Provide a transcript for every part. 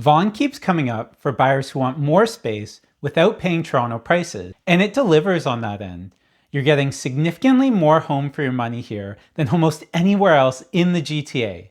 Vaughan keeps coming up for buyers who want more space without paying Toronto prices, and it delivers on that end. You're getting significantly more home for your money here than almost anywhere else in the GTA.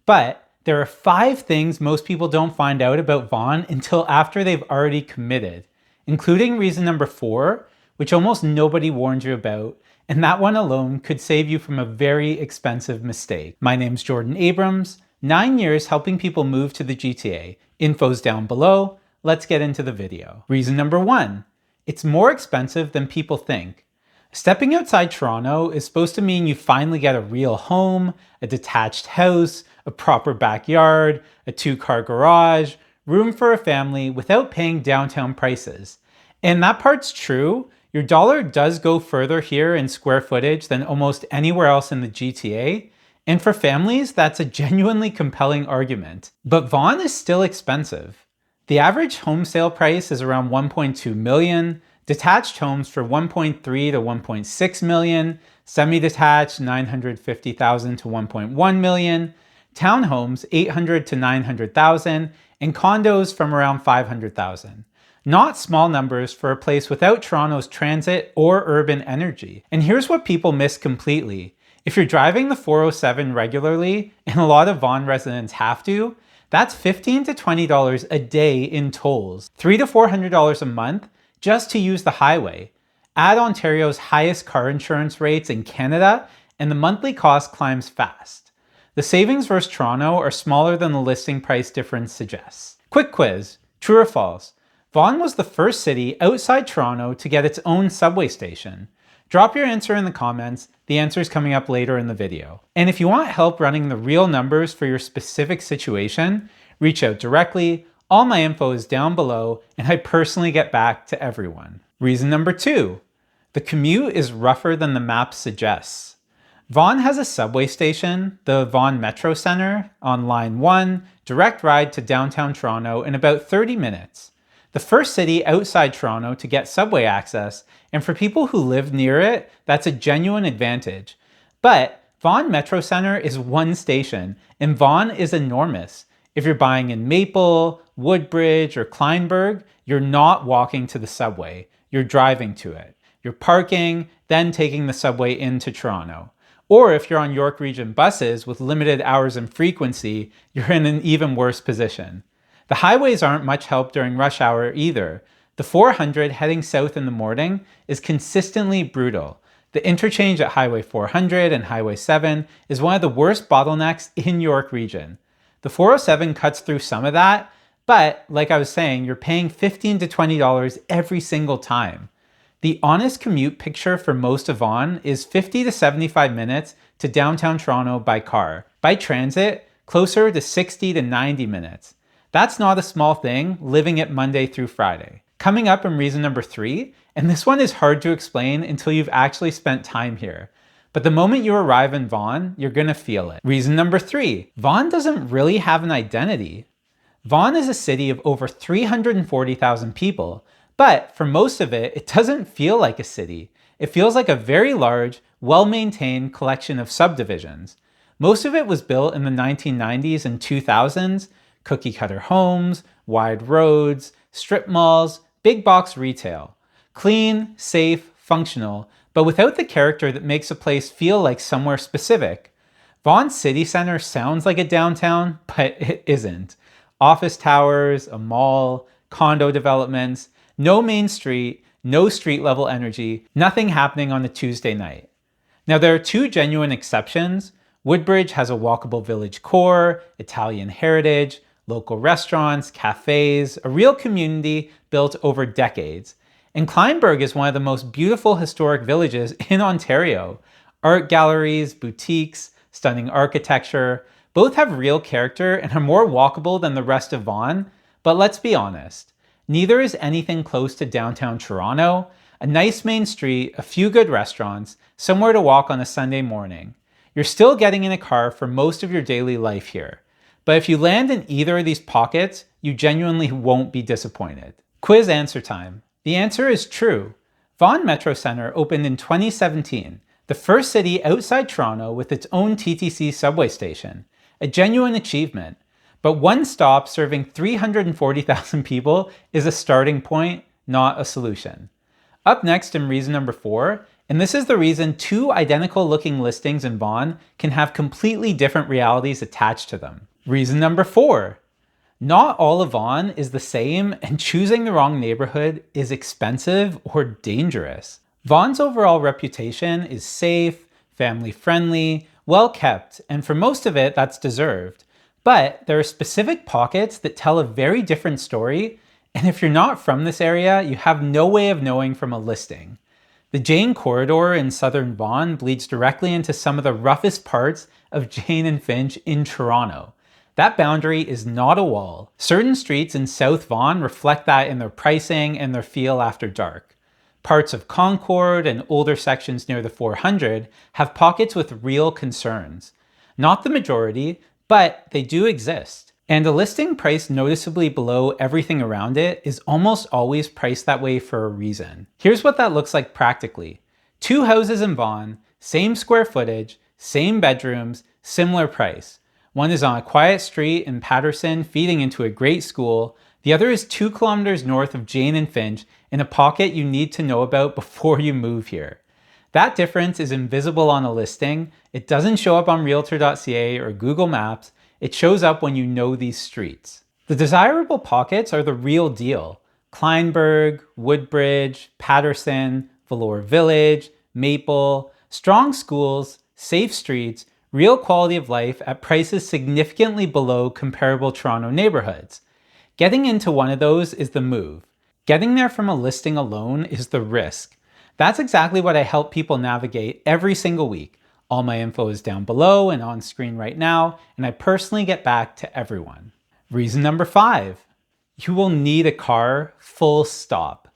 But there are 5 things most people don't find out about Vaughan until after they've already committed, including reason number 4, which almost nobody warned you about, and that one alone could save you from a very expensive mistake. My name's Jordan Abrams, 9 years helping people move to the GTA. Info's down below. Let's get into the video. Reason number 1, it's more expensive than people think. Stepping outside Toronto is supposed to mean you finally get a real home, a detached house, a proper backyard, a 2-car garage, room for a family without paying downtown prices. And that part's true. Your dollar does go further here in square footage than almost anywhere else in the GTA. And for families, that's a genuinely compelling argument. But Vaughan is still expensive. The average home sale price is around $1.2 million, detached homes for $1.3 to $1.6 million, semi-detached $950,000 to $1.1 million, townhomes $800,000 to $900,000, and condos from around $500,000. Not small numbers for a place without Toronto's transit or urban energy. And here's what people miss completely. If you're driving the 407 regularly, and a lot of Vaughan residents have to, that's $15 to $20 a day in tolls, $300 to $400 a month just to use the highway. Add Ontario's highest car insurance rates in Canada, and the monthly cost climbs fast. The savings versus Toronto are smaller than the listing price difference suggests. Quick quiz, true or false? Vaughan was the first city outside Toronto to get its own subway station. Drop your answer in the comments, the answer is coming up later in the video. And if you want help running the real numbers for your specific situation, reach out directly. All my info is down below, and I personally get back to everyone. Reason number 2, the commute is rougher than the map suggests. Vaughan has a subway station, the Vaughan Metro Centre, on Line 1, direct ride to downtown Toronto in about 30 minutes. The first city outside Toronto to get subway access, and for people who live near it, that's a genuine advantage. But Vaughan Metro Centre is one station, and Vaughan is enormous. If you're buying in Maple, Woodbridge, or Kleinburg, you're not walking to the subway, you're driving to it. You're parking, then taking the subway into Toronto. Or if you're on York Region buses with limited hours and frequency, you're in an even worse position. The highways aren't much help during rush hour either. The 400 heading south in the morning is consistently brutal. The interchange at Highway 400 and Highway 7 is one of the worst bottlenecks in York Region. The 407 cuts through some of that, but like I was saying, you're paying $15 to $20 every single time. The honest commute picture for most of Vaughan is 50 to 75 minutes to downtown Toronto by car. By transit, closer to 60 to 90 minutes. That's not a small thing, living it Monday through Friday. Coming up in reason number 3, and this one is hard to explain until you've actually spent time here. But the moment you arrive in Vaughan, you're gonna feel it. Reason number 3, Vaughan doesn't really have an identity. Vaughan is a city of over 340,000 people, but for most of it, it doesn't feel like a city. It feels like a very large, well-maintained collection of subdivisions. Most of it was built in the 1990s and 2000s, cookie-cutter homes, wide roads, strip malls, big box retail. Clean, safe, functional, but without the character that makes a place feel like somewhere specific. Vaughan City Centre sounds like a downtown, but it isn't. Office towers, a mall, condo developments, no main street, no street level energy, nothing happening on a Tuesday night. Now there are 2 genuine exceptions. Woodbridge has a walkable village core, Italian heritage, local restaurants, cafes, a real community built over decades. And Kleinburg is one of the most beautiful historic villages in Ontario. Art galleries, boutiques, stunning architecture, both have real character and are more walkable than the rest of Vaughan, but let's be honest, neither is anything close to downtown Toronto, a nice main street, a few good restaurants, somewhere to walk on a Sunday morning. You're still getting in a car for most of your daily life here. But if you land in either of these pockets, you genuinely won't be disappointed. Quiz answer time. The answer is true. Vaughan Metro Centre opened in 2017, the first city outside Toronto with its own TTC subway station. A genuine achievement. But one stop serving 340,000 people is a starting point, not a solution. Up next in reason number 4, and this is the reason two identical looking listings in Vaughan can have completely different realities attached to them. Reason number 4, not all of Vaughan is the same, and choosing the wrong neighborhood is expensive or dangerous. Vaughan's overall reputation is safe, family-friendly, well-kept, and for most of it, that's deserved. But there are specific pockets that tell a very different story, and if you're not from this area, you have no way of knowing from a listing. The Jane Corridor in southern Vaughan bleeds directly into some of the roughest parts of Jane and Finch in Toronto. That boundary is not a wall. Certain streets in South Vaughan reflect that in their pricing and their feel after dark. Parts of Concord and older sections near the 400 have pockets with real concerns. Not the majority, but they do exist. And a listing priced noticeably below everything around it is almost always priced that way for a reason. Here's what that looks like practically. 2 houses in Vaughan, same square footage, same bedrooms, similar price. One is on a quiet street in Patterson feeding into a great school. The other is 2 kilometers north of Jane and Finch in a pocket you need to know about before you move here. That difference is invisible on a listing. It doesn't show up on Realtor.ca or Google Maps. It shows up when you know these streets. The desirable pockets are the real deal. Kleinburg, Woodbridge, Patterson, Valour Village, Maple, strong schools, safe streets, real quality of life at prices significantly below comparable Toronto neighborhoods. Getting into one of those is the move. Getting there from a listing alone is the risk. That's exactly what I help people navigate every single week. All my info is down below and on screen right now, and I personally get back to everyone. Reason number 5, you will need a car, full stop.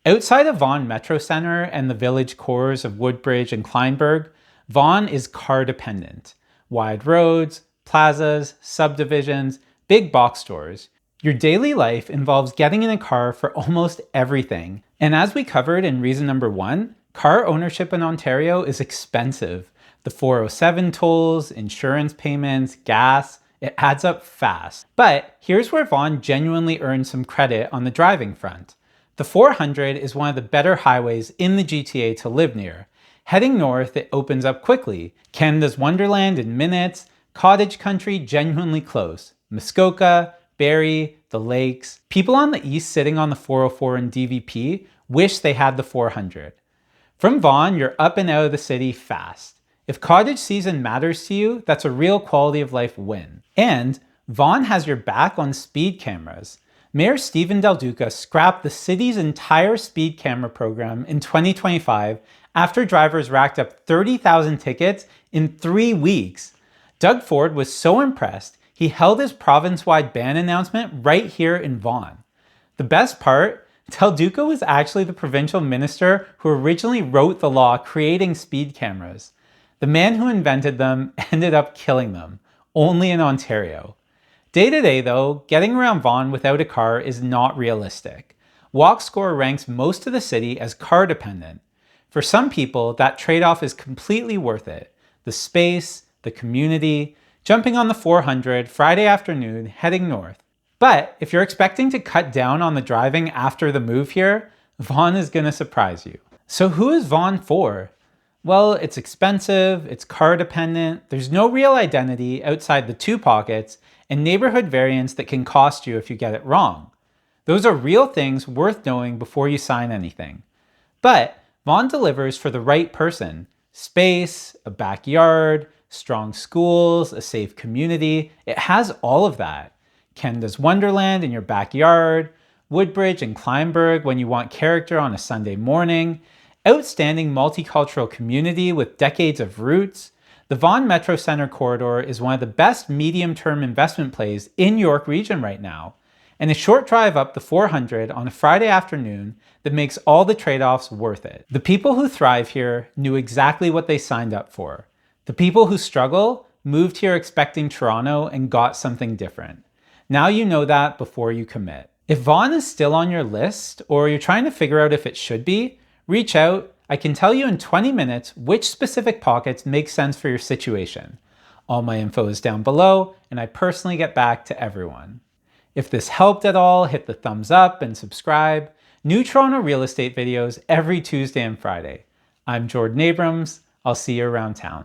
Outside of Vaughan Metro Centre and the village cores of Woodbridge and Kleinburg, Vaughan is car dependent. Wide roads, plazas, subdivisions, big box stores. Your daily life involves getting in a car for almost everything. And as we covered in reason number 1, car ownership in Ontario is expensive. The 407 tolls, insurance payments, gas, it adds up fast. But here's where Vaughan genuinely earns some credit on the driving front. The 400 is one of the better highways in the GTA to live near. Heading north, it opens up quickly. Canada's Wonderland in minutes, cottage country genuinely close. Muskoka, Barrie, the lakes. People on the east sitting on the 404 and DVP wish they had the 400. From Vaughan, you're up and out of the city fast. If cottage season matters to you, that's a real quality of life win. And Vaughan has your back on speed cameras. Mayor Stephen Del Duca scrapped the city's entire speed camera program in 2025 after drivers racked up 30,000 tickets in 3 weeks. Doug Ford was so impressed, he held his province-wide ban announcement right here in Vaughan. The best part, Del Duca was actually the provincial minister who originally wrote the law creating speed cameras. The man who invented them ended up killing them, only in Ontario. Day to day though, getting around Vaughan without a car is not realistic. WalkScore ranks most of the city as car dependent. For some people, that trade-off is completely worth it. The space, the community, jumping on the 400 Friday afternoon, heading north. But if you're expecting to cut down on the driving after the move here, Vaughan is gonna surprise you. So who is Vaughan for? Well, it's expensive, it's car dependent, there's no real identity outside the 2 pockets, and neighborhood variance that can cost you if you get it wrong. Those are real things worth knowing before you sign anything. But Vaughan delivers for the right person. Space, a backyard, strong schools, a safe community. It has all of that. Canada's Wonderland in your backyard, Woodbridge and Kleinburg when you want character on a Sunday morning, outstanding multicultural community with decades of roots. The Vaughan Metro Centre corridor is one of the best medium-term investment plays in York Region right now, and a short drive up the 400 on a Friday afternoon that makes all the trade-offs worth it. The people who thrive here knew exactly what they signed up for. The people who struggle moved here expecting Toronto and got something different. Now you know that before you commit. If Vaughan is still on your list, or you're trying to figure out if it should be, reach out. I can tell you in 20 minutes which specific pockets make sense for your situation. All my info is down below, and I personally get back to everyone. If this helped at all, hit the thumbs up and subscribe. New Toronto real estate videos every Tuesday and Friday. I'm Jordan Abrams. I'll see you around town.